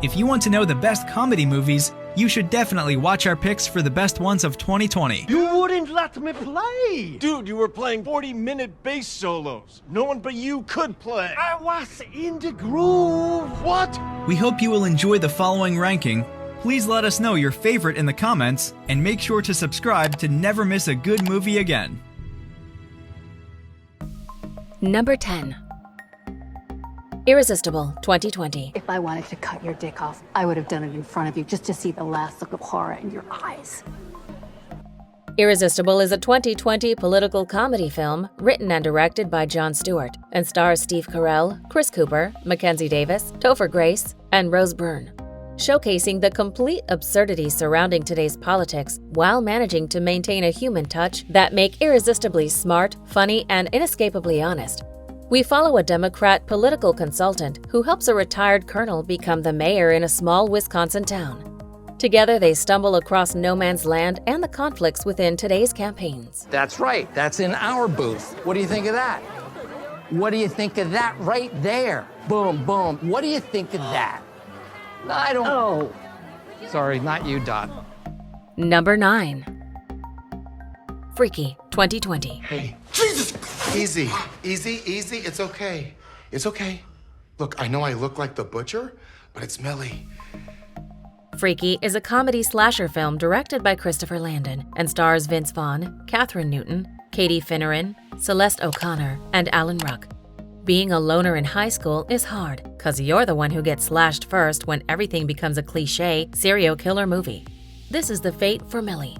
If you want to know the best comedy movies, you should definitely watch our picks for the best ones of 2020. You wouldn't let me play! Dude, you were playing 40-minute bass solos. No one but you could play. I was in the groove! What? We hope you will enjoy the following ranking. Please let us know your favorite in the comments, and make sure to subscribe to never miss a good movie again. Number 10. Irresistible 2020. If I wanted to cut your dick off, I would have done it in front of you just to see the last look of horror in your eyes. Irresistible is a 2020 political comedy film written and directed by Jon Stewart and stars Steve Carell, Chris Cooper, Mackenzie Davis, Topher Grace, and Rose Byrne, showcasing the complete absurdity surrounding today's politics while managing to maintain a human touch that make irresistibly smart, funny, and inescapably honest. We follow a Democrat political consultant who helps a retired colonel become the mayor in a small Wisconsin town. Together, they stumble across no man's land and the conflicts within today's campaigns. That's right. That's in our booth. What do you think of that? What do you think of that right there? Boom, boom. What do you think of that? I don't... Oh. Sorry, not you, Dot. Number 9. Freaky 2020. Hey, Jesus! Easy, easy, easy. It's okay. It's okay. Look, I know I look like the butcher, but it's Millie. Freaky is a comedy slasher film directed by Christopher Landon and stars Vince Vaughn, Catherine Newton, Katie Finneran, Celeste O'Connor, and Alan Ruck. Being a loner in high school is hard, cause you're the one who gets slashed first when everything becomes a cliché serial killer movie. This is the fate for Millie.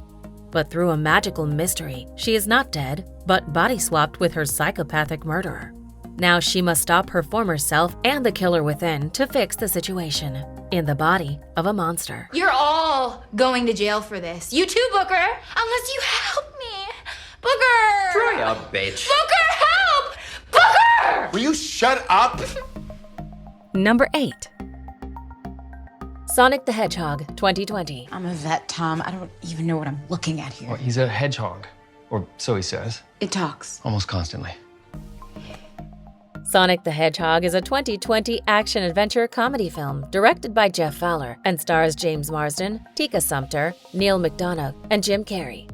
But through a magical mystery, she is not dead, but body-swapped with her psychopathic murderer. Now she must stop her former self and the killer within to fix the situation, in the body of a monster. You're all going to jail for this. You too, Booker! Unless you help me! Booker! Dry up, bitch. Booker, help! Booker! Will you shut up? Number 8. Sonic the Hedgehog 2020. I'm a vet, Tom. I don't even know what I'm looking at here. Well, he's a hedgehog, or so he says. It talks. Almost constantly. Sonic the Hedgehog is a 2020 action-adventure comedy film directed by Jeff Fowler and stars James Marsden, Tika Sumpter, Neil McDonough, and Jim Carrey.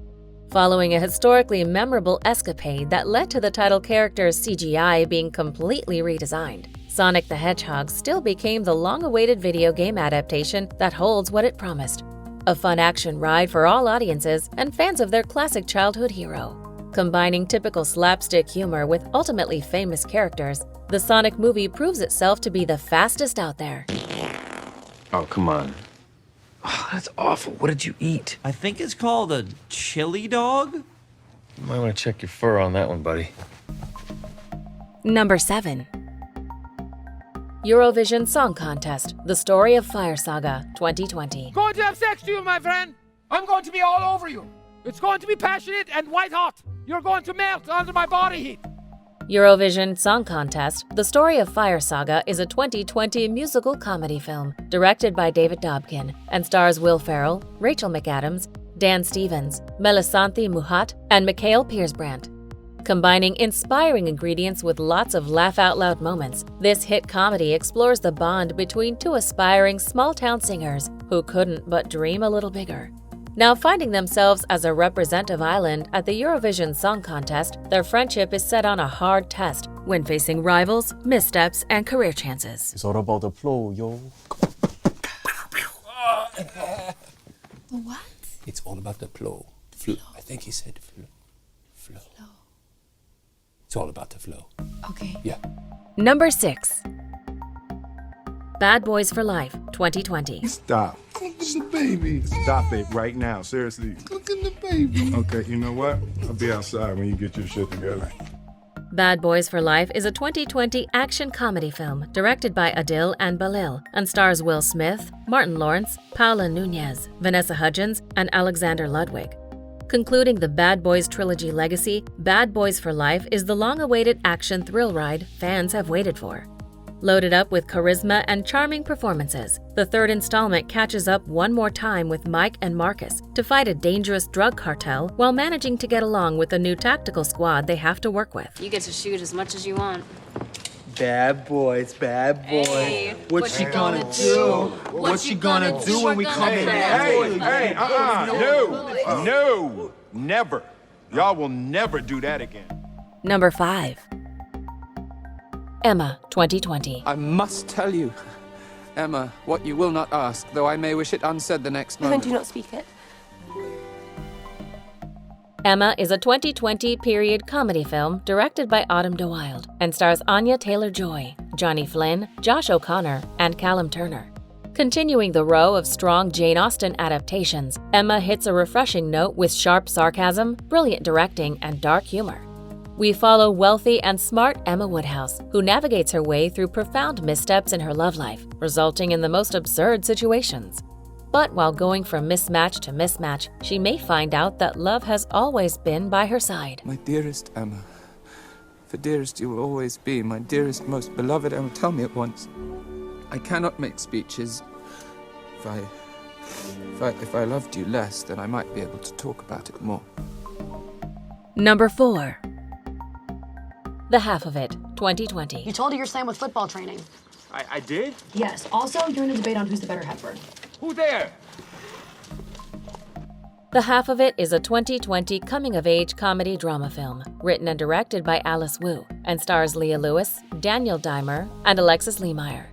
Following a historically memorable escapade that led to the title character's CGI being completely redesigned, Sonic the Hedgehog still became the long-awaited video game adaptation that holds what it promised. A fun action ride for all audiences and fans of their classic childhood hero. Combining typical slapstick humor with ultimately famous characters, the Sonic movie proves itself to be the fastest out there. Oh, come on. Oh, that's awful. What did you eat? I think it's called a chili dog. You might want to check your fur on that one, buddy. Number 7. Eurovision Song Contest, The Story of Fire Saga 2020. Going to have sex to you, my friend. I'm going to be all over you. It's going to be passionate and white hot. You're going to melt under my body heat. Eurovision Song Contest, The Story of Fire Saga is a 2020 musical comedy film directed by David Dobkin and stars Will Ferrell, Rachel McAdams, Dan Stevens, Melisanthe Muhat, and Mikhail Piersbrandt. Combining inspiring ingredients with lots of laugh-out-loud moments, this hit comedy explores the bond between two aspiring small-town singers who couldn't but dream a little bigger. Now finding themselves as a representative island at the Eurovision Song Contest, their friendship is set on a hard test when facing rivals, missteps, and career chances. It's all about the flow, yo. The what? It's all about the flow. Flow. I think he said flow. Flow. It's all about the flow. Okay. Yeah. Number 6. Bad Boys for Life 2020. Stop. Look at the baby. Stop it right now, seriously. Look at the baby. Okay, you know what? I'll be outside when you get your shit together. Bad Boys for Life is a 2020 action comedy film directed by Adil and Balil and stars Will Smith, Martin Lawrence, Paula Nunez, Vanessa Hudgens, and Alexander Ludwig. Concluding the Bad Boys trilogy legacy, Bad Boys for Life is the long-awaited action thrill ride fans have waited for. Loaded up with charisma and charming performances, the third installment catches up one more time with Mike and Marcus to fight a dangerous drug cartel while managing to get along with the new tactical squad they have to work with. You get to shoot as much as you want. Bad boys, bad boys. Hey, what she gonna do? What she gonna do when we come in? No, never. Y'all will never do that again. Number 5. Emma, 2020. I must tell you, Emma, what you will not ask, though I may wish it unsaid the next moment. Do not speak it. Emma is a 2020 period comedy film directed by Autumn de Wilde and stars Anya Taylor-Joy, Johnny Flynn, Josh O'Connor, and Callum Turner. Continuing the row of strong Jane Austen adaptations, Emma hits a refreshing note with sharp sarcasm, brilliant directing, and dark humor. We follow wealthy and smart Emma Woodhouse, who navigates her way through profound missteps in her love life, resulting in the most absurd situations. But while going from mismatch to mismatch, she may find out that love has always been by her side. My dearest Emma, for dearest you will always be, my dearest, most beloved Emma, tell me at once. I cannot make speeches. If I loved you less, then I might be able to talk about it more. Number 4. The Half of It, 2020. You told her you're slammed with football training. I did? Yes. Also, you're in a debate on who's the better Hepburn. Who there? The Half of It is a 2020 coming-of-age comedy drama film written and directed by Alice Wu and stars Leah Lewis, Daniel Dimer, and Alexis Lehmeyer.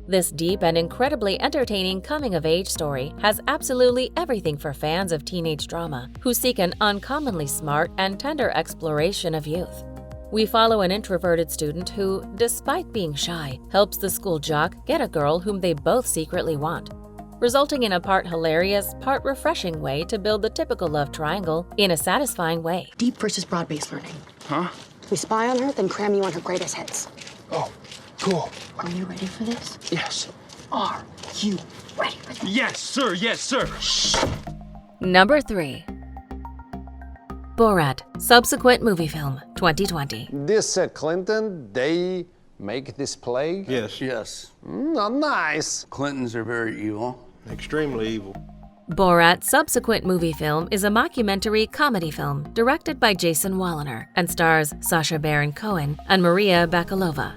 This deep and incredibly entertaining coming-of-age story has absolutely everything for fans of teenage drama who seek an uncommonly smart and tender exploration of youth. We follow an introverted student who, despite being shy, helps the school jock get a girl whom they both secretly want, resulting in a part hilarious, part refreshing way to build the typical love triangle in a satisfying way. Deep versus broad-based learning. Huh? We spy on her, then cram you on her greatest hits. Oh, cool. Are you ready for this? Yes. Are you ready for this? Yes, sir. Yes, sir. Number 3. Borat, subsequent movie film, 2020. This Clinton, they make this play? Yes. Yes. Nice. Clintons are very evil. Extremely evil. Borat, subsequent movie film is a mockumentary comedy film directed by Jason Walliner and stars Sacha Baron Cohen and Maria Bakalova.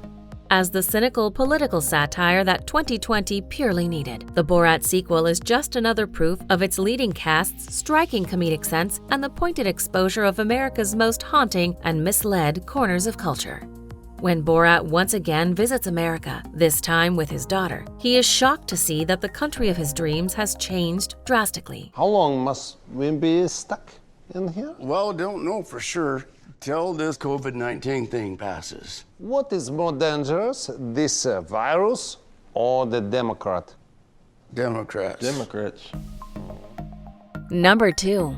As the cynical political satire that 2020 purely needed, the Borat sequel is just another proof of its leading cast's striking comedic sense and the pointed exposure of America's most haunting and misled corners of culture. When Borat once again visits America, this time with his daughter, he is shocked to see that the country of his dreams has changed drastically. How long must we be stuck in here? Well, don't know for sure till this COVID-19 thing passes. What is more dangerous, this virus or the Democrat? Democrats. Democrats. Number 2.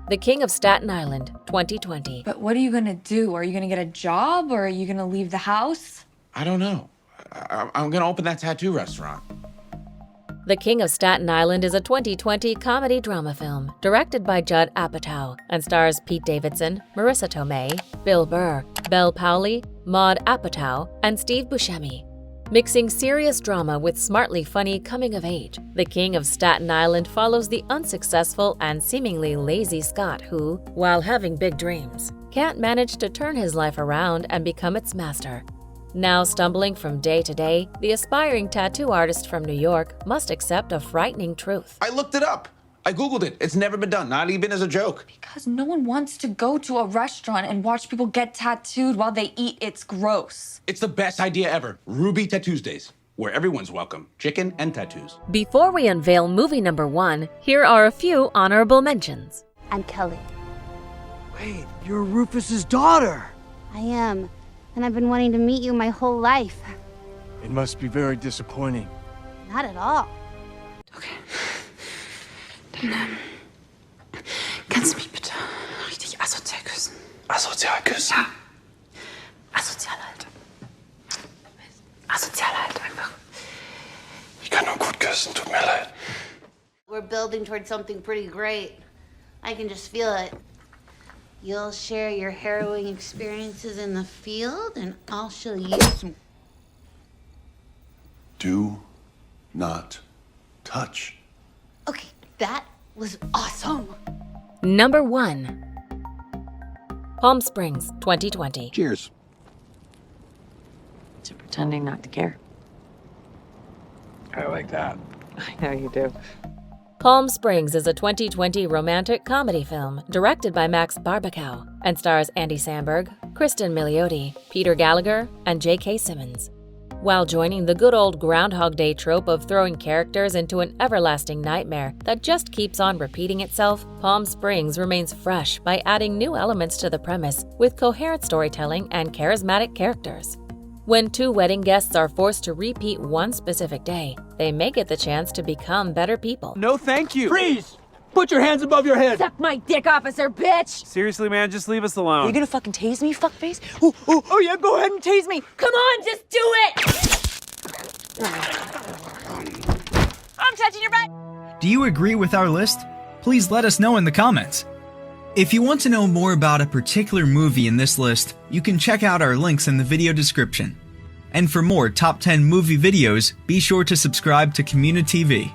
The King of Staten Island, 2020. But what are you gonna do? Are you gonna get a job or are you gonna leave the house? I don't know. I'm gonna open that tattoo restaurant. The King of Staten Island is a 2020 comedy drama film directed by Judd Apatow and stars Pete Davidson, Marissa Tomei, Bill Burr, Belle Powley, Maude Apatow, and Steve Buscemi. Mixing serious drama with smartly funny coming of age, The King of Staten Island follows the unsuccessful and seemingly lazy Scot who, while having big dreams, can't manage to turn his life around and become its master. Now stumbling from day to day, the aspiring tattoo artist from New York must accept a frightening truth. I looked it up. I Googled it. It's never been done, not even as a joke. Because no one wants to go to a restaurant and watch people get tattooed while they eat. It's gross. It's the best idea ever. Ruby Tattoosdays, where everyone's welcome. Chicken and tattoos. Before we unveil movie number 1, here are a few honorable mentions. I'm Kelly. Wait, you're Rufus's daughter. I am. And I've been wanting to meet you my whole life. It must be very disappointing. Not at all. Kannst du mich bitte richtig asozial küssen? Asozial küssen? Ja. Asozial halt. Asozial halt einfach. Ich kann nur gut küssen, tut mir leid. We're building towards something pretty great. I can just feel it. You'll share your harrowing experiences in the field, and I'll show you some... Do not touch. Okay, that was awesome. Number 1. Palm Springs, 2020. Cheers. to pretending not to care. I like that. I know you do. Palm Springs is a 2020 romantic comedy film directed by Max Barbakow and stars Andy Samberg, Kristen Milioti, Peter Gallagher, and J.K. Simmons. While joining the good old Groundhog Day trope of throwing characters into an everlasting nightmare that just keeps on repeating itself, Palm Springs remains fresh by adding new elements to the premise with coherent storytelling and charismatic characters. When two wedding guests are forced to repeat one specific day, they may get the chance to become better people. No, thank you. Freeze! Put your hands above your head! Suck my dick, officer, bitch! Seriously, man, just leave us alone. Are you gonna fucking tase me, fuckface? Oh yeah, go ahead and tase me! Come on, just do it! I'm touching your butt! Do you agree with our list? Please let us know in the comments. If you want to know more about a particular movie in this list, you can check out our links in the video description. And for more top 10 movie videos, be sure to subscribe to communiTV.